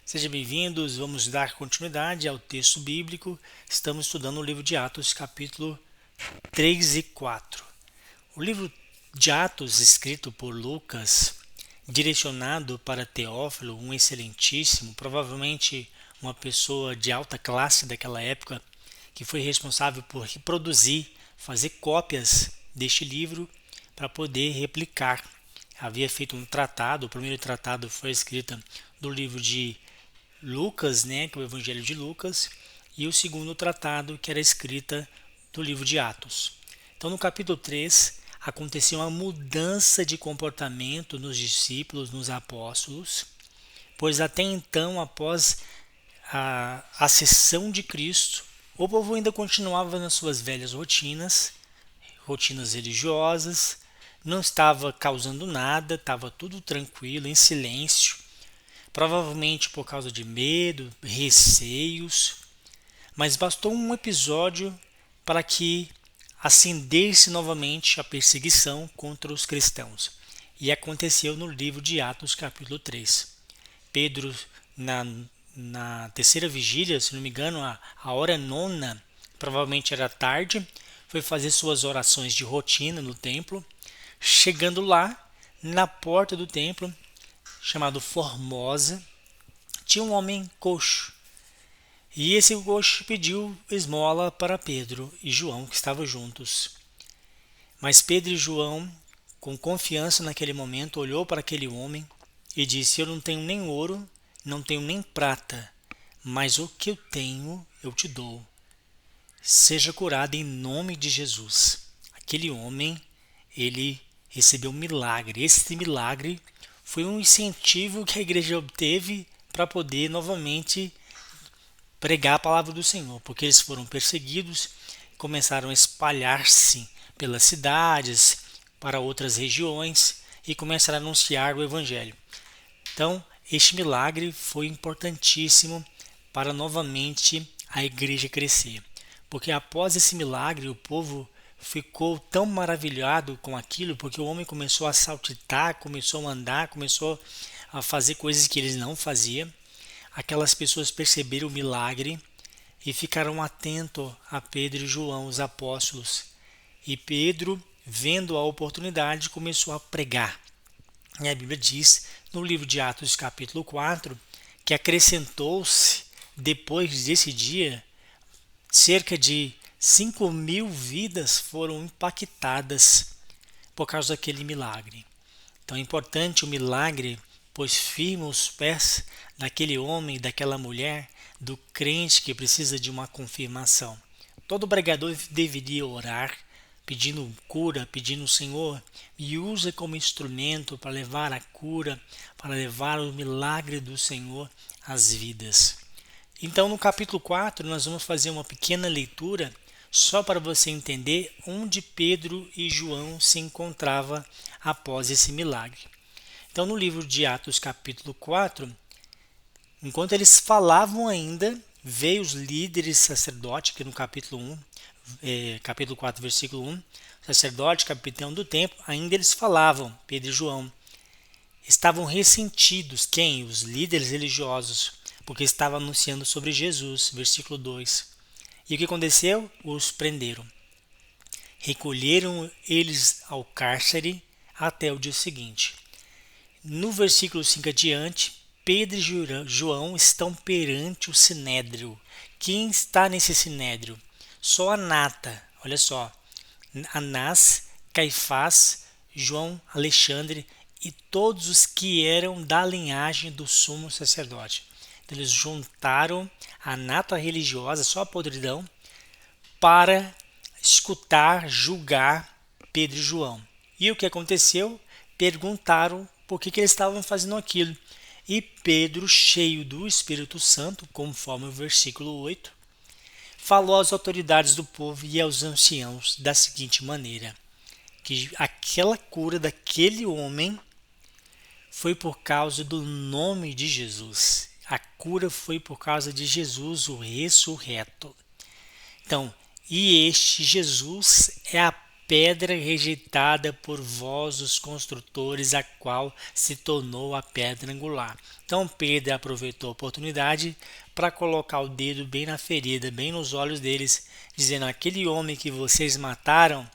Sejam bem-vindos, vamos dar continuidade ao texto bíblico. Estamos estudando o livro de Atos, capítulo 3 e 4. O livro de Atos, escrito por Lucas, direcionado para Teófilo, um excelentíssimo, provavelmente uma pessoa de alta classe daquela época, que foi responsável por reproduzir, fazer cópias deste livro para poder replicar. Havia feito um tratado, o primeiro tratado foi escrito do livro de Lucas, né, que é o Evangelho de Lucas, e o segundo tratado, que era escrita do livro de Atos. Então, no capítulo 3, aconteceu uma mudança de comportamento nos discípulos, nos apóstolos, pois até então, após a ascensão de Cristo, o povo ainda continuava nas suas velhas rotinas religiosas, não estava causando nada, estava tudo tranquilo, em silêncio, provavelmente por causa de medo, receios, mas bastou um episódio para que acendesse novamente a perseguição contra os cristãos. E aconteceu no livro de Atos, capítulo 3. Pedro, na, na terceira vigília, se não me engano, a hora nona, provavelmente era tarde, foi fazer suas orações de rotina no templo. Chegando lá, na porta do templo, chamado Formosa, tinha um homem coxo. E esse coxo pediu esmola para Pedro e João, que estavam juntos. Mas Pedro e João, com confiança naquele momento, olhou para aquele homem e disse: Eu não tenho nem ouro, não tenho nem prata, mas o que eu tenho eu te dou. Seja curado em nome de Jesus. Aquele homem, ele recebeu um milagre. Esse milagre foi um incentivo que a igreja obteve para poder novamente pregar a palavra do Senhor, porque eles foram perseguidos, começaram a espalhar-se pelas cidades, para outras regiões e começaram a anunciar o Evangelho. Então, este milagre foi importantíssimo para novamente a igreja crescer, porque após esse milagre o povo ficou tão maravilhado com aquilo, porque o homem começou a saltitar, começou a andar, começou a fazer coisas que eles não faziam. Aquelas pessoas perceberam o milagre e ficaram atentos a Pedro e João, os apóstolos. E Pedro, vendo a oportunidade, começou a pregar. E a Bíblia diz, no livro de Atos, capítulo 4, que acrescentou-se, depois desse dia, cerca de 5.000 vidas foram impactadas por causa daquele milagre. Então é importante o milagre, pois firma os pés daquele homem, daquela mulher, do crente que precisa de uma confirmação. Todo pregador deveria orar, pedindo cura, pedindo o Senhor, me usa como instrumento para levar a cura, para levar o milagre do Senhor às vidas. Então, no capítulo 4, nós vamos fazer uma pequena leitura só para você entender onde Pedro e João se encontravam após esse milagre. Então, no livro de Atos, capítulo 4, enquanto eles falavam ainda, veio os líderes sacerdotes, que no capítulo 1, capítulo 4, versículo 1, sacerdote, capitão do templo, ainda eles falavam, Pedro e João. Estavam ressentidos, quem? Os líderes religiosos, porque estavam anunciando sobre Jesus, versículo 2. E o que aconteceu? Os prenderam. Recolheram eles ao cárcere até o dia seguinte. No versículo 5 adiante, Pedro e João estão perante o sinédrio. Quem está nesse sinédrio? Só a nata, olha só. Anás, Caifás, João, Alexandre e todos os que eram da linhagem do sumo sacerdote. Então, eles juntaram a nata religiosa, só a podridão, para escutar, julgar Pedro e João. E o que aconteceu? Perguntaram por que eles estavam fazendo aquilo. E Pedro, cheio do Espírito Santo, conforme o versículo 8, falou às autoridades do povo e aos anciãos da seguinte maneira: que aquela cura daquele homem foi por causa do nome de Jesus. A cura foi por causa de Jesus, o ressurreto. Então, e este Jesus é a pedra rejeitada por vós, os construtores, a qual se tornou a pedra angular. Então Pedro aproveitou a oportunidade para colocar o dedo bem na ferida, bem nos olhos deles, dizendo: aquele homem que vocês mataram,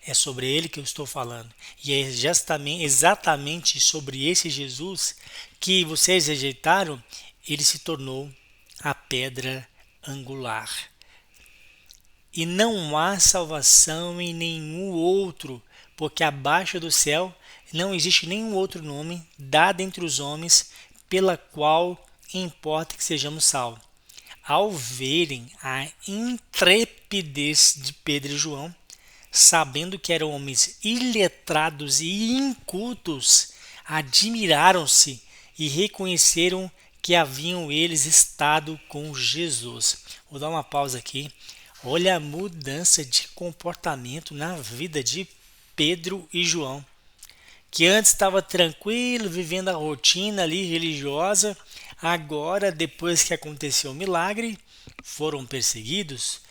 é sobre ele que eu estou falando. E é exatamente sobre esse Jesus que vocês rejeitaram, ele se tornou a pedra angular. E não há salvação em nenhum outro, porque abaixo do céu não existe nenhum outro nome dado entre os homens pela qual importa que sejamos salvos. Ao verem a intrepidez de Pedro e João, sabendo que eram homens iletrados e incultos, admiraram-se e reconheceram que haviam eles estado com Jesus. Vou dar uma pausa aqui. Olha a mudança de comportamento na vida de Pedro e João, que antes estava tranquilo, vivendo a rotina ali religiosa, agora, depois que aconteceu o milagre, foram perseguidos,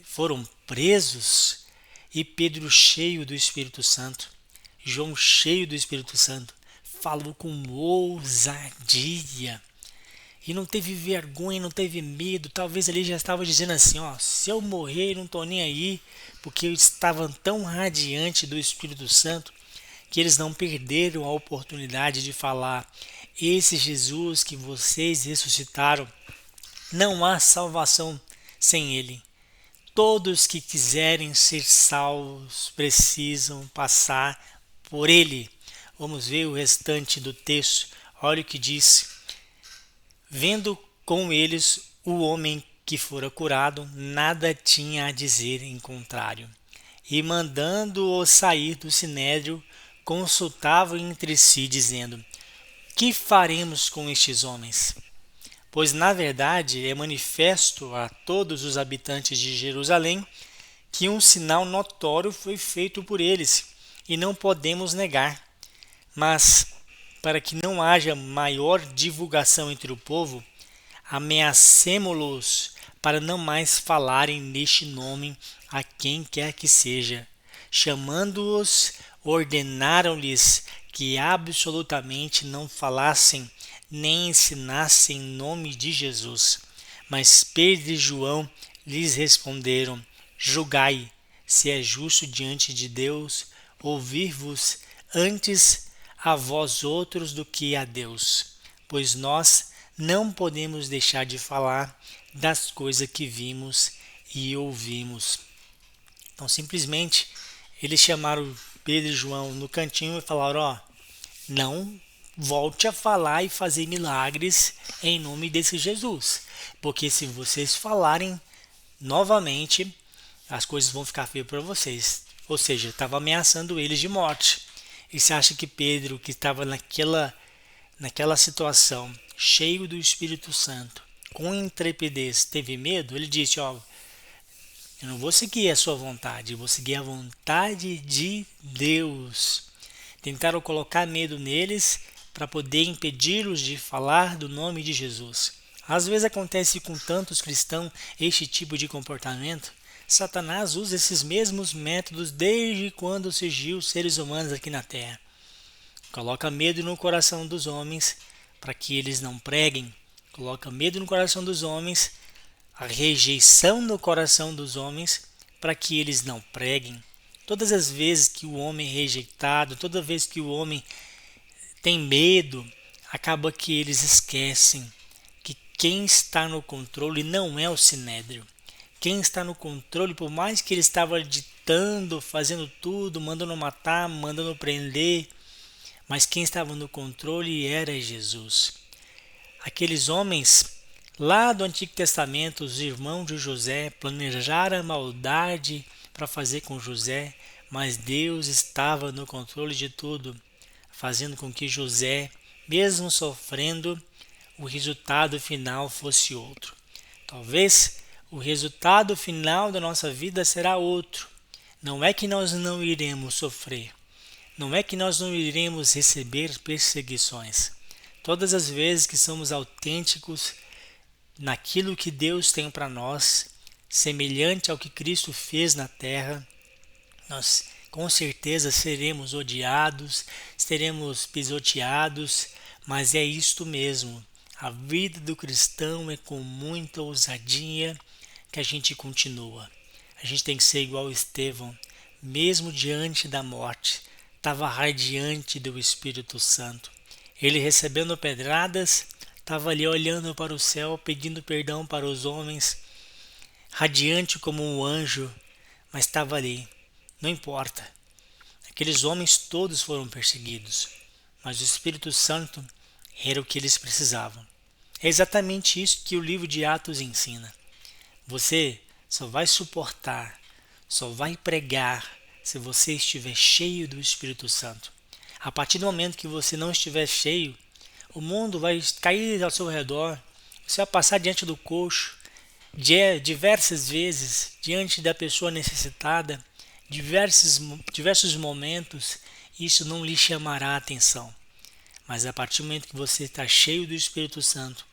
foram presos, e Pedro cheio do Espírito Santo, João cheio do Espírito Santo, falou com ousadia. E não teve vergonha, não teve medo. Talvez ele já estava dizendo assim: ó, se eu morrer, não estou nem aí, porque eu estava tão radiante do Espírito Santo que eles não perderam a oportunidade de falar: esse Jesus que vocês ressuscitaram, não há salvação sem ele. Todos que quiserem ser salvos precisam passar por ele. Vamos ver o restante do texto. Olha o que diz: vendo com eles o homem que fora curado, nada tinha a dizer em contrário. E mandando-o sair do sinédrio, consultavam entre si, dizendo: que faremos com estes homens? Pois na verdade é manifesto a todos os habitantes de Jerusalém que um sinal notório foi feito por eles, e não podemos negar. Mas, para que não haja maior divulgação entre o povo, ameacemo-los para não mais falarem neste nome a quem quer que seja. Chamando-os, ordenaram-lhes que absolutamente não falassem nem ensinassem em nome de Jesus. Mas Pedro e João lhes responderam: julgai se é justo diante de Deus ouvir-vos antes a vós outros do que a Deus, pois nós não podemos deixar de falar das coisas que vimos e ouvimos. Então, simplesmente, eles chamaram Pedro e João no cantinho e falaram: ó, não volte a falar e fazer milagres em nome desse Jesus, porque se vocês falarem novamente, as coisas vão ficar feias para vocês. Ou seja, estava ameaçando eles de morte. E você acha que Pedro, que estava naquela situação, cheio do Espírito Santo, com intrepidez, teve medo? Ele disse: ó, eu não vou seguir a sua vontade, eu vou seguir a vontade de Deus. Tentaram colocar medo neles para poder impedi-los de falar do nome de Jesus. Às vezes acontece com tantos cristãos este tipo de comportamento. Satanás usa esses mesmos métodos desde quando surgiu os seres humanos aqui na Terra. Coloca medo no coração dos homens para que eles não preguem. Coloca medo no coração dos homens, a rejeição no coração dos homens para que eles não preguem. Todas as vezes que o homem é rejeitado, toda vez que o homem tem medo, acaba que eles esquecem que quem está no controle não é o sinédrio. Quem está no controle, por mais que ele estava ditando, fazendo tudo, mandando matar, mandando prender, mas quem estava no controle era Jesus. Aqueles homens lá do Antigo Testamento, os irmãos de José, planejaram a maldade para fazer com José, mas Deus estava no controle de tudo, fazendo com que José, mesmo sofrendo, o resultado final fosse outro. Talvez o resultado final da nossa vida será outro. Não é que nós não iremos sofrer, não é que nós não iremos receber perseguições. Todas as vezes que somos autênticos naquilo que Deus tem para nós, semelhante ao que Cristo fez na terra, Nós com certeza seremos odiados, seremos pisoteados, mas é isto mesmo. A vida do cristão é com muita ousadia que a gente continua. A gente tem que ser igual Estevão, mesmo diante da morte, estava radiante do Espírito Santo. Ele recebendo pedradas, estava ali olhando para o céu, pedindo perdão para os homens, radiante como um anjo, mas estava ali. Não importa. Aqueles homens todos foram perseguidos, mas o Espírito Santo era o que eles precisavam. É exatamente isso que o livro de Atos ensina. Você só vai suportar, só vai pregar se você estiver cheio do Espírito Santo. A partir do momento que você não estiver cheio, o mundo vai cair ao seu redor, você vai passar diante do coxo, diversas vezes, diante da pessoa necessitada, diversos momentos, isso não lhe chamará a atenção. Mas a partir do momento que você está cheio do Espírito Santo,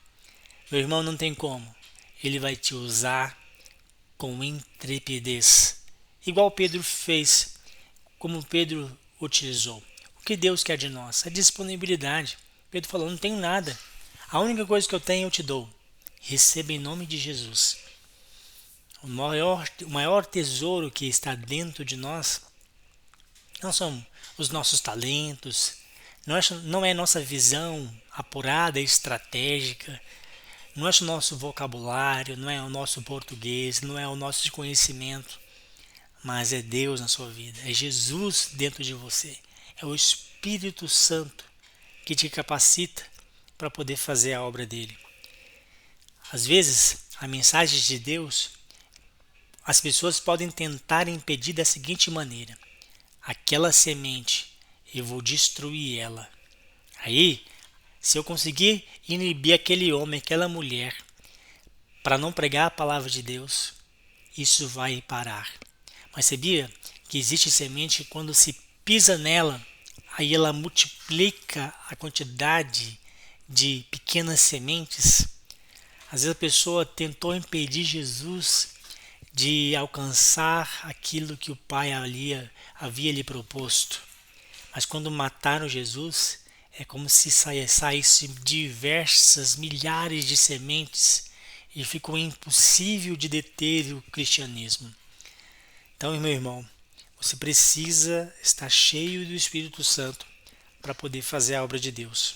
meu irmão, não tem como. Ele vai te usar com intrepidez. Igual Pedro fez, como Pedro utilizou. O que Deus quer de nós? A disponibilidade. Pedro falou, não tenho nada. A única coisa que eu tenho eu te dou. Receba em nome de Jesus. O maior tesouro que está dentro de nós não são os nossos talentos, não é nossa visão apurada, estratégica, não é o nosso vocabulário, não é o nosso português, não é o nosso conhecimento, mas é Deus na sua vida, é Jesus dentro de você, é o Espírito Santo que te capacita para poder fazer a obra dele. Às vezes, a mensagem de Deus, as pessoas podem tentar impedir da seguinte maneira: aquela semente, eu vou destruir ela. Aí, se eu conseguir inibir aquele homem, aquela mulher, para não pregar a palavra de Deus, isso vai parar. Mas sabia que existe semente que quando se pisa nela, aí ela multiplica a quantidade de pequenas sementes? Às vezes a pessoa tentou impedir Jesus de alcançar aquilo que o Pai havia lhe proposto. Mas quando mataram Jesus, é como se saísse diversas milhares de sementes e ficou impossível de deter o cristianismo. Então, meu irmão, você precisa estar cheio do Espírito Santo para poder fazer a obra de Deus.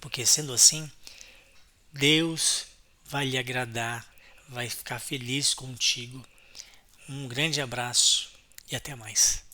Porque sendo assim, Deus vai lhe agradar, vai ficar feliz contigo. Um grande abraço e até mais.